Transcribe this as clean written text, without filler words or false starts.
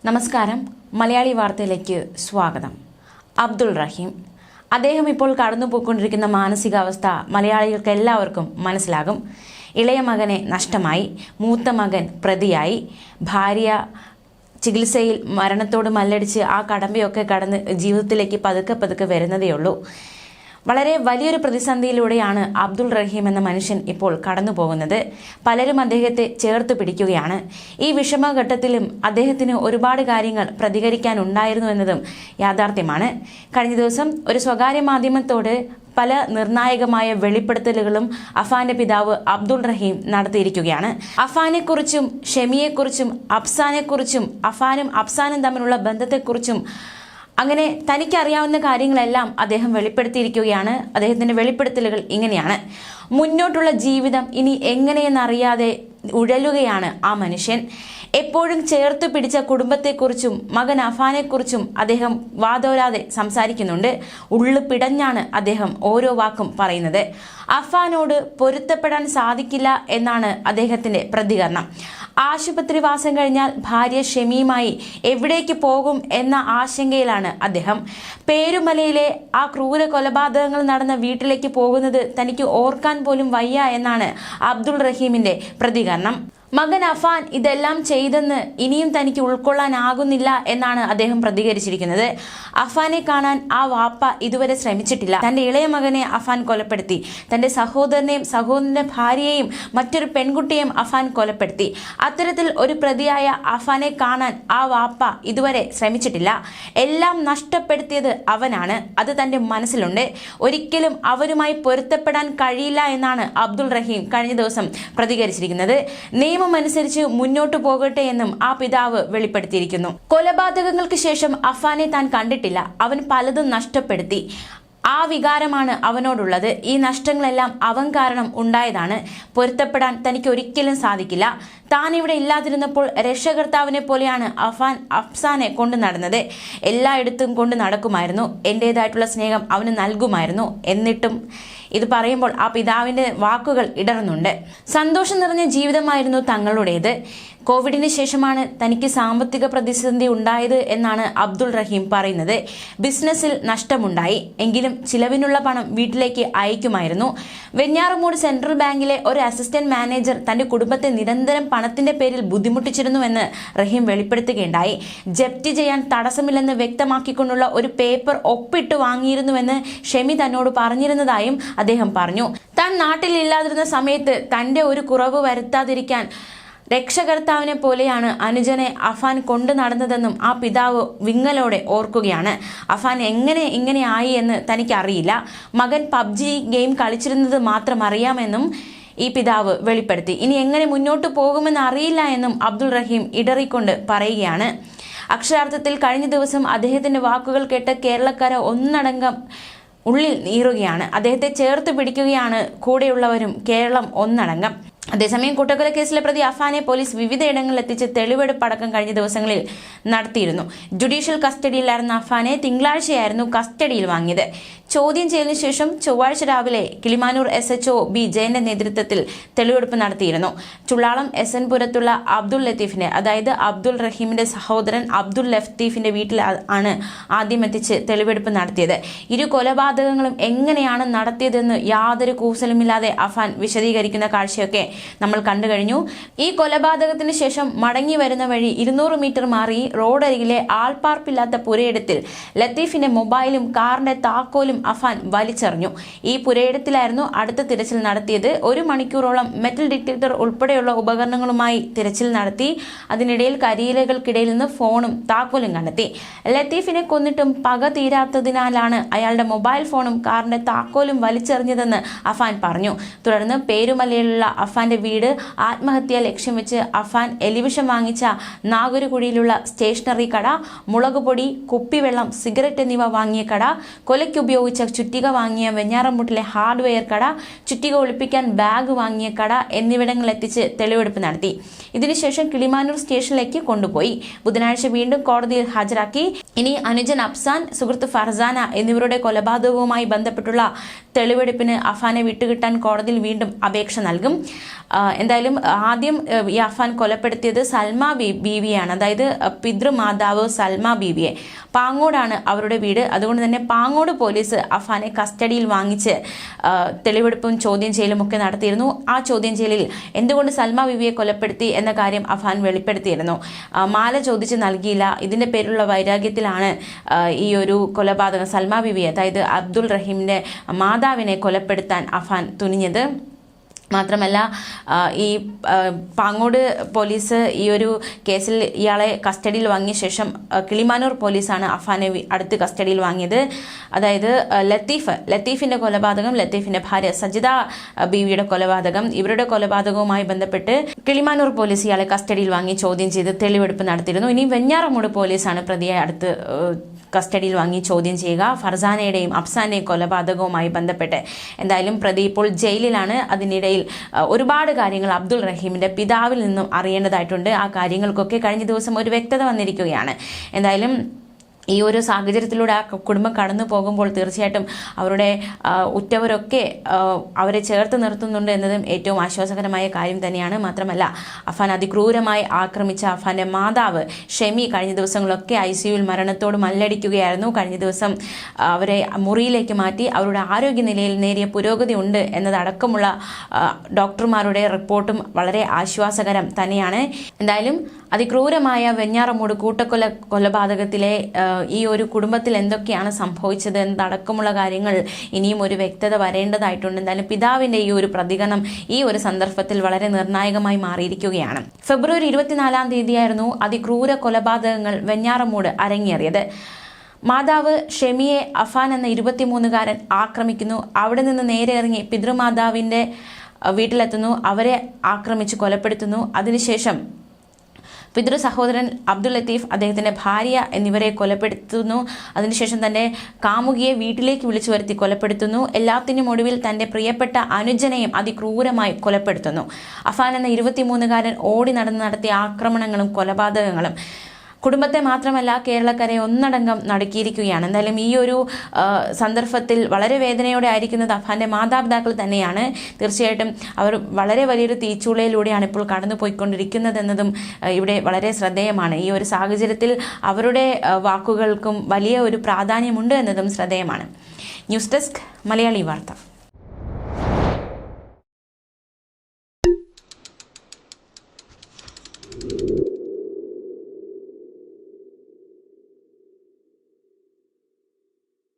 നമസ്കാരം. മലയാളി വാർത്തയിലേക്ക് സ്വാഗതം. അബ്ദുൾ റഹീം അദ്ദേഹം ഇപ്പോൾ കടന്നുപോയിക്കൊണ്ടിരിക്കുന്ന മാനസികാവസ്ഥ മലയാളികൾക്ക് എല്ലാവർക്കും മനസ്സിലാകും. ഇളയ മകനെ നഷ്ടമായി, മൂത്ത മകൻ പ്രതിയായി, ഭാര്യ ചികിത്സയിൽ മരണത്തോട് മല്ലടിച്ച് ആ കടമ്പയൊക്കെ കടന്ന് ജീവിതത്തിലേക്ക് പതുക്കെ വരുന്നതേയുള്ളൂ. വളരെ വലിയൊരു പ്രതിസന്ധിയിലൂടെയാണ് അബ്ദുൾ റഹീം എന്ന മനുഷ്യൻ ഇപ്പോൾ കടന്നു പോകുന്നത്. പലരും അദ്ദേഹത്തെ ചേർത്ത് പിടിക്കുകയാണ്. ഈ വിഷമഘട്ടത്തിലും അദ്ദേഹത്തിന് ഒരുപാട് കാര്യങ്ങൾ പ്രതികരിക്കാനുണ്ടായിരുന്നു എന്നതും യാഥാർത്ഥ്യമാണ്. കഴിഞ്ഞ ദിവസം ഒരു സ്വകാര്യ മാധ്യമത്തോട് പല നിർണായകമായ വെളിപ്പെടുത്തലുകളും അഫാന്റെ പിതാവ് അബ്ദുൾ റഹീം നടത്തിയിരിക്കുകയാണ്. അഫാനെക്കുറിച്ചും ഷെമിയെക്കുറിച്ചും അഫ്സാനെക്കുറിച്ചും അഫാനും അഫ്സാനും തമ്മിലുള്ള ബന്ധത്തെക്കുറിച്ചും അങ്ങനെ തനിക്കറിയാവുന്ന കാര്യങ്ങളെല്ലാം അദ്ദേഹം വെളിപ്പെടുത്തിയിരിക്കുകയാണ്. അദ്ദേഹത്തിന്റെ വെളിപ്പെടുത്തലുകൾ ഇങ്ങനെയാണ്: മുന്നോട്ടുള്ള ജീവിതം ഇനി എങ്ങനെയെന്നറിയാതെ ഉഴലുകയാണ് ആ മനുഷ്യൻ. എപ്പോഴും ചേർത്ത് പിടിച്ച കുടുംബത്തെക്കുറിച്ചും മകൻ അഫാനെക്കുറിച്ചും അദ്ദേഹം വാതോരാതെ സംസാരിക്കുന്നുണ്ട്. ഉള്ളു പിടഞ്ഞാണ് അദ്ദേഹം ഓരോ വാക്കും പറയുന്നത്. അഫാനോട് പൊരുത്തപ്പെടാൻ സാധിക്കില്ല എന്നാണ് അദ്ദേഹത്തിന്റെ പ്രതികരണം. ആശുപത്രിവാസം കഴിഞ്ഞാൽ ഭാര്യ ഷെമിയുമായി എവിടേക്ക് പോകും എന്ന ആശങ്കയിലാണ് അദ്ദേഹം. പേരുമലയിലെ ആ ക്രൂര കൊലപാതകങ്ങൾ നടന്ന വീട്ടിലേക്ക് പോകുന്നത് തനിക്ക് ഓർക്കാൻ പോലും വയ്യ എന്നാണ് അബ്ദുൾ റഹീമിന്റെ പ്രതികരണം. മകൻ അഫാൻ ഇതെല്ലാം ചെയ്തെന്ന് ഇനിയും തനിക്ക് ഉൾക്കൊള്ളാനാകുന്നില്ല എന്നാണ് അദ്ദേഹം പ്രതികരിച്ചിരിക്കുന്നത്. അഫാനെ കാണാൻ ആ വാപ്പ ഇതുവരെ ശ്രമിച്ചിട്ടില്ല. തന്റെ ഇളയ മകനെ അഫാൻ കൊലപ്പെടുത്തി. തന്റെ സഹോദരനെയും സഹോദരന്റെ ഭാര്യയെയും മറ്റൊരു പെൺകുട്ടിയെയും അഫാൻ കൊലപ്പെടുത്തി. അത്തരത്തിൽ ഒരു പ്രതിയായ അഫാനെ കാണാൻ ആ വാപ്പ ഇതുവരെ ശ്രമിച്ചിട്ടില്ല. എല്ലാം നഷ്ടപ്പെടുത്തിയത് അവനാണ്. അത് തന്റെ മനസ്സിലുണ്ട്. ഒരിക്കലും അവരുമായി പൊരുത്തപ്പെടാൻ കഴിയില്ല എന്നാണ് അബ്ദുൾ റഹീം കഴിഞ്ഞ ദിവസം പ്രതികരിച്ചിരിക്കുന്നത്. നിയമമനുസരിച്ച് മുന്നോട്ടു പോകട്ടെ എന്നും ആ പിതാവ് വെളിപ്പെടുത്തിയിരിക്കുന്നു. കൊലപാതകങ്ങൾക്ക് ശേഷം അഫാനെ താൻ കണ്ടിട്ടില്ല. അവൻ പലതും നഷ്ടപ്പെടുത്തി. ആ വികാരമാണ് അവനോടുള്ളത്. ഈ നഷ്ടങ്ങളെല്ലാം അവൻ കാരണം ഉണ്ടായതാണ്. പൊരുത്തപ്പെടാൻ തനിക്ക് ഒരിക്കലും സാധിക്കില്ല. താൻ ഇവിടെ ഇല്ലാതിരുന്നപ്പോൾ രക്ഷകർത്താവിനെ പോലെയാണ് അഫാൻ അഫ്സാനെ കൊണ്ട് നടന്നത്. എല്ലായിടത്തും കൊണ്ട് നടക്കുമായിരുന്നു. എന്റേതായിട്ടുള്ള സ്നേഹം അവന് നൽകുമായിരുന്നു. എന്നിട്ടും ഇത് പറയുമ്പോൾ ആ പിതാവിന്റെ വാക്കുകൾ ഇടറുന്നുണ്ട്. സന്തോഷം നിറഞ്ഞ ജീവിതമായിരുന്നു തങ്ങളുടേത്. കോവിഡിന് ശേഷമാണ് തനിക്ക് സാമ്പത്തിക പ്രതിസന്ധി ഉണ്ടായത് എന്നാണ് അബ്ദുൾ റഹീം പറയുന്നത്. ബിസിനസ്സിൽ നഷ്ടമുണ്ടായി എങ്കിലും ചിലവിനുള്ള പണം വീട്ടിലേക്ക് അയക്കുമായിരുന്നു. വെഞ്ഞാറമൂട് സെൻട്രൽ ബാങ്കിലെ ഒരു അസിസ്റ്റന്റ് മാനേജർ തന്റെ കുടുംബത്തെ നിരന്തരം പണത്തിന്റെ പേരിൽ ബുദ്ധിമുട്ടിച്ചിരുന്നുവെന്ന് റഹീം വെളിപ്പെടുത്തുകയുണ്ടായി. ജപ്തി ചെയ്യാൻ തടസ്സമില്ലെന്ന് വ്യക്തമാക്കിക്കൊണ്ടുള്ള ഒരു പേപ്പർ ഒപ്പിട്ട് വാങ്ങിയിരുന്നുവെന്ന് ഷെമി തന്നോട് പറഞ്ഞിരുന്നതായും അദ്ദേഹം പറഞ്ഞു. താൻ നാട്ടിലില്ലാതിരുന്ന സമയത്ത് തന്റെ ഒരു കുറവ് വരുത്താതിരിക്കാൻ രക്ഷകർത്താവിനെ പോലെയാണ് അനുജനെ അഫാൻ കൊണ്ടു നടന്നതെന്നും ആ പിതാവ് വിങ്ങലോടെ ഓർക്കുകയാണ്. അഫാൻ ഇങ്ങനെ ആയി എന്ന് തനിക്ക് അറിയില്ല. മകൻ പബ്ജി ഗെയിം കളിച്ചിരുന്നത് മാത്രം അറിയാമെന്നും ഈ പിതാവ് വെളിപ്പെടുത്തി. ഇനി എങ്ങനെ മുന്നോട്ട് പോകുമെന്ന് അറിയില്ല എന്നും അബ്ദുൾ റഹീം ഇടറിക്കൊണ്ട് പറയുകയാണ്. അക്ഷരാർത്ഥത്തിൽ കഴിഞ്ഞ ദിവസം അദ്ദേഹത്തിന്റെ വാക്കുകൾ കേട്ട് കേരളക്കാരെ ഒന്നടങ്കം ഉള്ളിൽ നീറുകയാണ്. അദ്ദേഹത്തെ ചേർത്ത് പിടിക്കുകയാണ് കൂടെയുള്ളവരും, കേരളം ഒന്നടങ്കം. അതേസമയം കൂട്ടക്കൊല കേസിലെ പ്രതി അഫാനെ പോലീസ് വിവിധയിടങ്ങളിൽ എത്തിച്ച് തെളിവെടുപ്പടക്കം കഴിഞ്ഞ ദിവസങ്ങളിൽ നടത്തിയിരുന്നു. ജുഡീഷ്യൽ കസ്റ്റഡിയിലായിരുന്ന അഫാനെ തിങ്കളാഴ്ചയായിരുന്നു കസ്റ്റഡിയിൽ വാങ്ങിയത്. ചോദ്യം ചെയ്യലിന് ശേഷം ചൊവ്വാഴ്ച രാവിലെ കിളിമാനൂർ SHO B ജയന്റെ നേതൃത്വത്തിൽ തെളിവെടുപ്പ് നടത്തിയിരുന്നു. ചുള്ളാളം SN പുരത്തുള്ള അബ്ദുൾ ലത്തീഫിന്റെ, അതായത് അബ്ദുൾ റഹീമിന്റെ സഹോദരൻ അബ്ദുൾ ലത്തീഫിന്റെ വീട്ടിൽ ആണ് ആദ്യം എത്തിച്ച് തെളിവെടുപ്പ് നടത്തിയത്. ഇരു കൊലപാതകങ്ങളും എങ്ങനെയാണ് നടത്തിയതെന്ന് യാതൊരു കൂസലുമില്ലാതെ അഫാൻ വിശദീകരിക്കുന്ന കാഴ്ചയൊക്കെ നമ്മൾ കണ്ടു കഴിഞ്ഞു. ഈ കൊലപാതകത്തിന് ശേഷം മടങ്ങി വരുന്ന വഴി 200 മീറ്റർ മാറി റോഡരികിലെ ആൾപ്പാർപ്പില്ലാത്ത പുരയിടത്തിൽ ലത്തീഫിന്റെ മൊബൈലും കാറിന്റെ താക്കോലും അഫാൻ വലിച്ചെറിഞ്ഞു. ഈ പുരയിടത്തിലായിരുന്നു അടുത്ത തിരച്ചിൽ നടത്തിയത്. 1 മണിക്കൂറോളം മെറ്റൽ ഡിറ്റക്ടർ ഉൾപ്പെടെയുള്ള ഉപകരണങ്ങളുമായി തിരച്ചിൽ നടത്തി. അതിനിടയിൽ കരിയിലകൾക്കിടയിൽ നിന്ന് ഫോണും താക്കോലും കണ്ടെത്തി. ലത്തീഫിനെ കൊന്നിട്ടും പക തീരാത്തതിനാലാണ് അയാളുടെ മൊബൈൽ ഫോണും കാറിന്റെ താക്കോലും വലിച്ചെറിഞ്ഞതെന്ന് അഫാൻ പറഞ്ഞു. തുടർന്ന് പേരുമലയിലുള്ള അഫാന്റെ വീട് ആത്മഹത്യ ലക്ഷ്യം വെച്ച് അഫാൻ എലിവിഷം വാങ്ങിച്ച നാഗുരുകുഴിയിലുള്ള സ്റ്റേഷനറി കട, മുളകുപൊടി, കുപ്പിവെള്ളം, സിഗരറ്റ് എന്നിവ വാങ്ങിയ കട, കൊലയ്ക്കുപയോഗിച്ച ചുറ്റിക വാങ്ങിയ വെഞ്ഞാറമൂട്ടിലെ ഹാർഡ്വെയർ കട, ചുറ്റിക ഒളിപ്പിക്കാൻ ബാഗ് വാങ്ങിയ കട എന്നിവിടങ്ങളിലെത്തിച്ച് തെളിവെടുപ്പ് നടത്തി. ഇതിനുശേഷം കിളിമാനൂർ സ്റ്റേഷനിലേക്ക് കൊണ്ടുപോയി. ബുധനാഴ്ച വീണ്ടും കോടതിയിൽ ഹാജരാക്കി. ഇനി അനുജൻ അഫ്സാൻ, സുഹൃത്ത് ഫർസാന എന്നിവരുടെ കൊലപാതകവുമായി ബന്ധപ്പെട്ടുള്ള തെളിവെടുപ്പിന് അഫാനെ വിട്ടുകിട്ടാൻ കോടതിയിൽ വീണ്ടും അപേക്ഷ നൽകും. എന്തായാലും ആദ്യം ഈ അഫാൻ കൊലപ്പെടുത്തിയത് സൽമ ബീവിയാണ്, അതായത് പിതൃമാതാവ് സൽമ ബീവിയെ. പാങ്ങോടാണ് അവരുടെ വീട്. അതുകൊണ്ട് തന്നെ പാങ്ങോട് പോലീസ് അഫാനെ കസ്റ്റഡിയിൽ വാങ്ങിച്ച് തെളിവെടുപ്പും ചോദ്യം ചെയ്യലും ഒക്കെ നടത്തിയിരുന്നു. ആ ചോദ്യം ചെയ്യലിൽ എന്തുകൊണ്ട് സൽമ ബീവിയെ കൊലപ്പെടുത്തി എന്ന കാര്യം അഫാൻ വെളിപ്പെടുത്തിയിരുന്നു. മാല ചോദിച്ച് നൽകിയില്ല. ഇതിന്റെ പേരിലുള്ള വൈരാഗ്യത്തിലാണ് ഈ ഒരു കൊലപാതകം സൽമ ബീവി, അതായത് അബ്ദുൾ റഹീമിന്റെ മാതാവിനെ കൊലപ്പെടുത്താൻ അഫാൻ തുനിഞ്ഞത്. മാത്രമല്ല ഈ പാങ്ങോട് പോലീസ് ഈ ഒരു കേസിൽ ഇയാളെ കസ്റ്റഡിയിൽ വാങ്ങിയ ശേഷം കിളിമാനൂർ പോലീസാണ് അഫാനെ അടുത്ത് കസ്റ്റഡിയിൽ വാങ്ങിയത്. അതായത് ലത്തീഫിന്റെ കൊലപാതകം, ലത്തീഫിന്റെ ഭാര്യ സജിത ബീവിയുടെ കൊലപാതകം, ഇവരുടെ കൊലപാതകവുമായി ബന്ധപ്പെട്ട് കിളിമാനൂർ പോലീസ് ഇയാളെ കസ്റ്റഡിയിൽ വാങ്ങി ചോദ്യം ചെയ്ത് തെളിവെടുപ്പ് നടത്തിയിരുന്നു. ഇനി വെഞ്ഞാറമൂട് പോലീസാണ് പ്രതിയെ അടുത്ത് കസ്റ്റഡിയിൽ വാങ്ങി ചോദ്യം ചെയ്യുക. ഫർസാനയുടെയും അഫ്സാന്റെയും കൊലപാതകവുമായി ബന്ധപ്പെട്ട് എന്തായാലും പ്രതി ഇപ്പോൾ ജയിലിലാണ്. അതിനിടയിൽ ഒരുപാട് കാര്യങ്ങൾ അബ്ദുൾ റഹീമിന്റെ പിതാവിൽ നിന്നും അറിയേണ്ടതായിട്ടുണ്ട്. ആ കാര്യങ്ങൾക്കൊക്കെ കഴിഞ്ഞ ദിവസം ഒരു വ്യക്തത വന്നിരിക്കുകയാണ്. എന്തായാലും ഈ ഒരു സാഹചര്യത്തിലൂടെ ആ കുടുംബം കടന്നു പോകുമ്പോൾ തീർച്ചയായിട്ടും അവരുടെ ഉറ്റവരൊക്കെ അവരെ ചേർത്ത് നിർത്തുന്നുണ്ട് എന്നതും ഏറ്റവും ആശ്വാസകരമായ കാര്യം തന്നെയാണ്. മാത്രമല്ല അഫാൻ അതിക്രൂരമായി ആക്രമിച്ച അഫാന്റെ മാതാവ് ഷെമി കഴിഞ്ഞ ദിവസങ്ങളൊക്കെ ICUവിൽ മരണത്തോട് മല്ലടിക്കുകയായിരുന്നു. കഴിഞ്ഞ ദിവസം അവരെ മുറിയിലേക്ക് മാറ്റി. അവരുടെ ആരോഗ്യനിലയിൽ നേരിയ പുരോഗതി ഉണ്ട് എന്നതടക്കമുള്ള ഡോക്ടർമാരുടെ റിപ്പോർട്ടും വളരെ ആശ്വാസകരം തന്നെയാണ്. എന്തായാലും അതിക്രൂരമായ വെഞ്ഞാറമൂട് കൊലപാതകത്തിലെ ഈ ഒരു കുടുംബത്തിൽ എന്തൊക്കെയാണ് സംഭവിച്ചത് എന്നതടക്കമുള്ള കാര്യങ്ങൾ ഇനിയും ഒരു വ്യക്തത വരേണ്ടതായിട്ടുണ്ട്. എന്തായാലും പിതാവിന്റെ ഈ ഒരു പ്രതികരണം ഈ ഒരു സന്ദർഭത്തിൽ വളരെ നിർണായകമായി മാറിയിരിക്കുകയാണ്. ഫെബ്രുവരി 24-ാം തീയതിയായിരുന്നു അതിക്രൂര കൊലപാതകങ്ങൾ വെഞ്ഞാറമൂട് അരങ്ങേറിയത്. മാതാവ് ഷെമിയെ അഫാൻ എന്ന 23-കാരൻ ആക്രമിക്കുന്നു. അവിടെ നിന്ന് നേരെ ഇറങ്ങി പിതൃമാതാവിന്റെ വീട്ടിലെത്തുന്നു. അവരെ ആക്രമിച്ച് കൊലപ്പെടുത്തുന്നു. അതിനുശേഷം പിതൃ സഹോദരൻ അബ്ദുൾ ലത്തീഫ്, അദ്ദേഹത്തിന്റെ ഭാര്യ എന്നിവരെ കൊലപ്പെടുത്തുന്നു. അതിനുശേഷം തന്റെ കാമുകിയെ വീട്ടിലേക്ക് വിളിച്ചു വരുത്തി കൊലപ്പെടുത്തുന്നു. എല്ലാത്തിനും ഒടുവിൽ തന്റെ പ്രിയപ്പെട്ട അനുജനെയും അതിക്രൂരമായി കൊലപ്പെടുത്തുന്നു. അഫാൻ എന്ന 23-കാരൻ ഓടി നടത്തിയ ആക്രമണങ്ങളും കൊലപാതകങ്ങളും കുടുംബത്തെ മാത്രമല്ല കേരളക്കരയെ ഒന്നടങ്കം നടുക്കിയിരിക്കുകയാണ്. എന്തായാലും ഈ ഒരു സന്ദർഭത്തിൽ വളരെ വേദനയോടെ ആയിരിക്കുന്നത് അഫാന്റെ മാതാപിതാക്കൾ തന്നെയാണ്. തീർച്ചയായിട്ടും അവർ വളരെ വലിയൊരു തീച്ചൂളയിലൂടെയാണ് ഇപ്പോൾ കടന്നു പോയിക്കൊണ്ടിരിക്കുന്നതെന്നതും ഇവിടെ വളരെ ശ്രദ്ധേയമാണ്. ഈ ഒരു സാഹചര്യത്തിൽ അവരുടെ വാക്കുകൾക്കും വലിയ ഒരു പ്രാധാന്യമുണ്ട് എന്നതും ശ്രദ്ധേയമാണ്. ന്യൂസ് ഡെസ്ക് മലയാളി വാർത്ത.